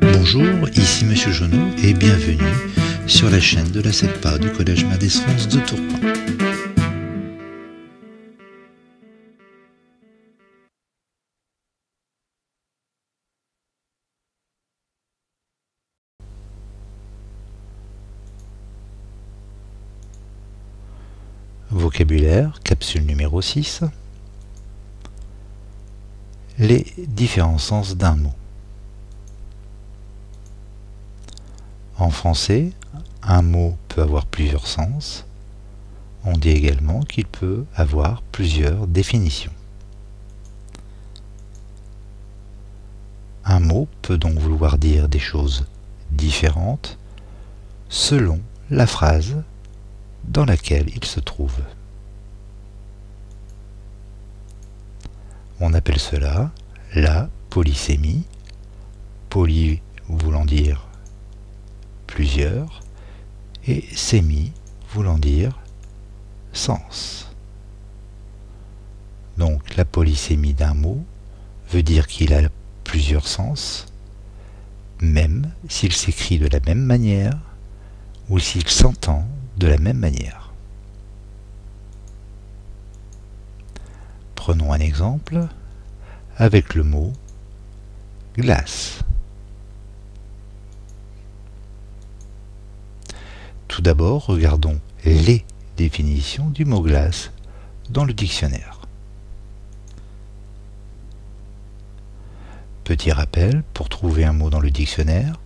Bonjour, ici Monsieur Jonot et bienvenue sur la chaîne de la SECPA du Collège Madès-France de Tourcoing. Vocabulaire, capsule numéro 6. Les différents sens d'un mot. En français, un mot peut avoir plusieurs sens. On dit également qu'il peut avoir plusieurs définitions. Un mot peut donc vouloir dire des choses différentes selon la phrase dans laquelle il se trouve. On appelle cela la polysémie, poly voulant dire plusieurs, et sémie voulant dire sens. Donc la polysémie d'un mot veut dire qu'il a plusieurs sens, même s'il s'écrit de la même manière ou s'il s'entend de la même manière. Prenons un exemple avec le mot glace. Tout d'abord, regardons les définitions du mot glace dans le dictionnaire. Petit rappel, pour trouver un mot dans le dictionnaire,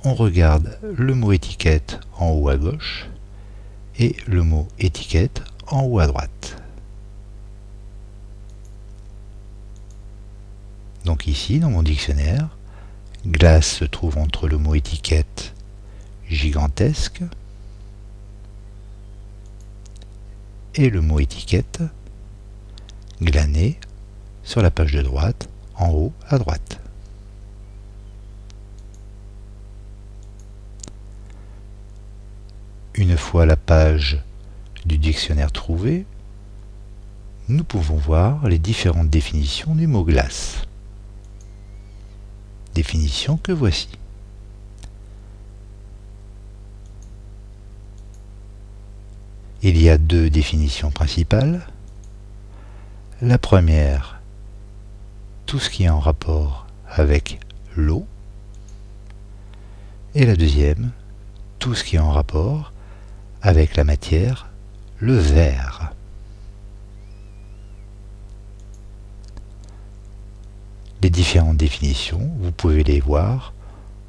on regarde le mot étiquette en haut à gauche et le mot étiquette en haut à droite. Donc ici, dans mon dictionnaire, glace se trouve entre le mot étiquette gigantesque et le mot étiquette glané sur la page de droite en haut à droite. Une fois la page du dictionnaire trouvée, nous pouvons voir les différentes définitions du mot glace. Définition que voici. Il y a deux définitions principales. La première, tout ce qui est en rapport avec l'eau. Et la deuxième, tout ce qui est en rapport avec la matière, le verre. Les différentes définitions, vous pouvez les voir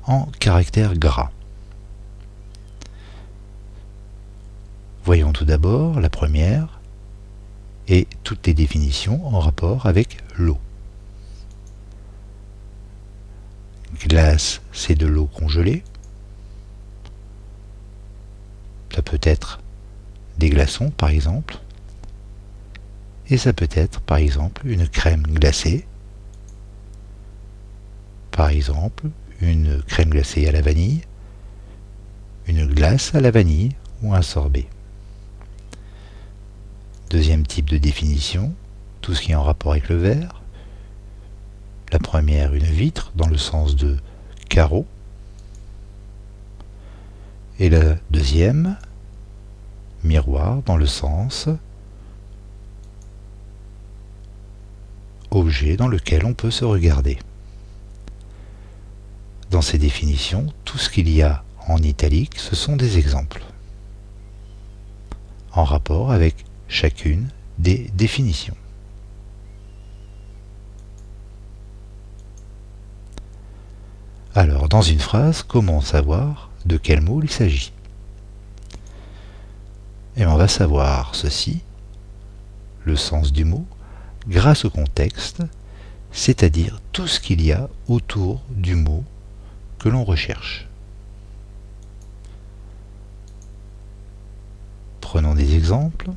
en caractères gras. Voyons tout d'abord la première et toutes les définitions en rapport avec l'eau. Glace, c'est de l'eau congelée. Ça peut être des glaçons, par exemple. Et ça peut être, par exemple, une crème glacée. Par exemple, une crème glacée à la vanille, une glace à la vanille ou un sorbet. Deuxième type de définition, tout ce qui est en rapport avec le verre. La première, une vitre, dans le sens de carreau. Et la deuxième, miroir, dans le sens objet dans lequel on peut se regarder. Dans ces définitions, tout ce qu'il y a en italique, ce sont des exemples, en rapport avec chacune des définitions. Alors, dans une phrase, comment savoir de quel mot il s'agit? Et on va savoir ceci, le sens du mot, grâce au contexte, c'est-à-dire tout ce qu'il y a autour du mot que l'on recherche. Prenons des exemples.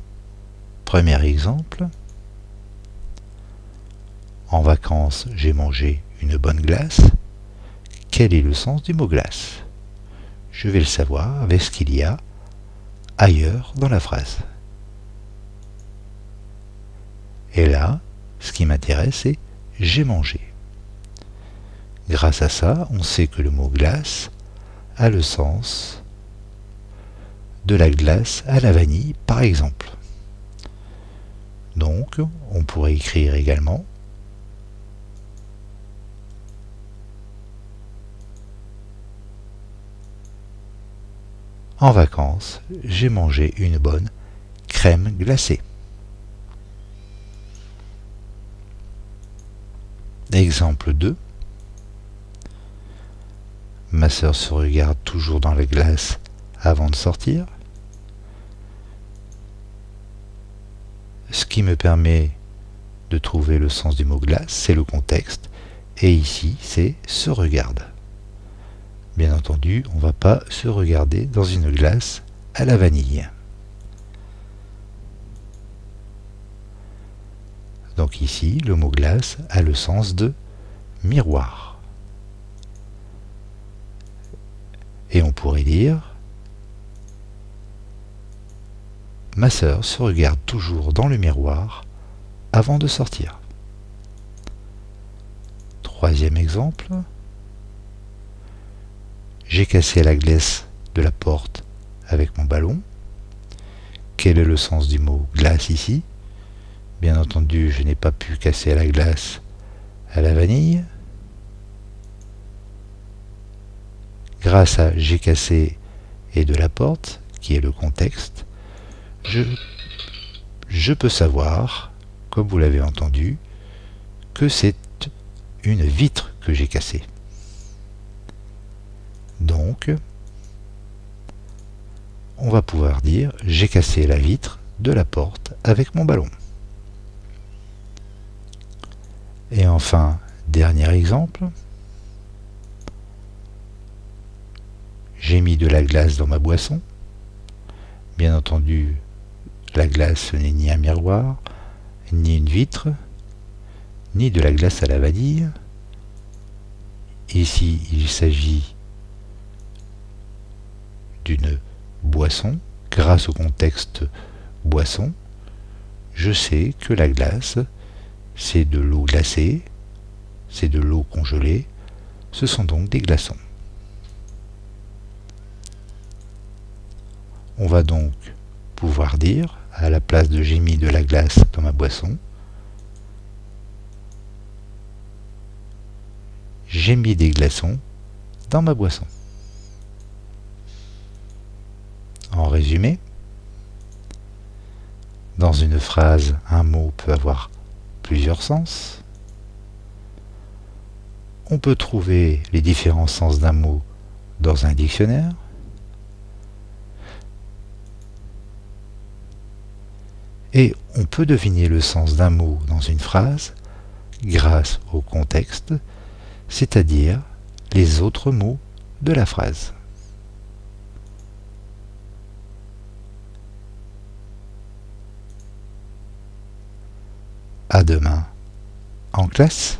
Premier exemple. En vacances, j'ai mangé une bonne glace. Quel est le sens du mot glace? Je vais le savoir avec ce qu'il y a ailleurs dans la phrase. Et là, ce qui m'intéresse, c'est j'ai mangé. Grâce à ça, on sait que le mot glace a le sens de la glace à la vanille, par exemple. Donc, on pourrait écrire également en vacances, j'ai mangé une bonne crème glacée. Exemple 2. Ma sœur se regarde toujours dans la glace avant de sortir. Ce qui me permet de trouver le sens du mot glace, c'est le contexte. Et ici, c'est se regarde. Bien entendu, on ne va pas se regarder dans une glace à la vanille. Donc ici, le mot glace a le sens de miroir. Et on pourrait dire ma sœur se regarde toujours dans le miroir avant de sortir. Troisième exemple. J'ai cassé la glace de la porte avec mon ballon. Quel est le sens du mot glace ici? Bien entendu, je n'ai pas pu casser la glace à la vanille. Grâce à j'ai cassé et de la porte, qui est le contexte, je peux savoir, comme vous l'avez entendu, que c'est une vitre que j'ai cassée. Donc, on va pouvoir dire j'ai cassé la vitre de la porte avec mon ballon. Et enfin, dernier exemple. J'ai mis de la glace dans ma boisson. Bien entendu, la glace ce n'est ni un miroir, ni une vitre, ni de la glace à la vanille. Ici, il s'agit d'une boisson. Grâce au contexte boisson, je sais que la glace, c'est de l'eau glacée, c'est de l'eau congelée, ce sont donc des glaçons. On va donc pouvoir dire, à la place de j'ai mis de la glace dans ma boisson, j'ai mis des glaçons dans ma boisson. En résumé, dans une phrase, un mot peut avoir plusieurs sens. On peut trouver les différents sens d'un mot dans un dictionnaire. Et on peut deviner le sens d'un mot dans une phrase grâce au contexte, c'est-à-dire les autres mots de la phrase. À demain en classe.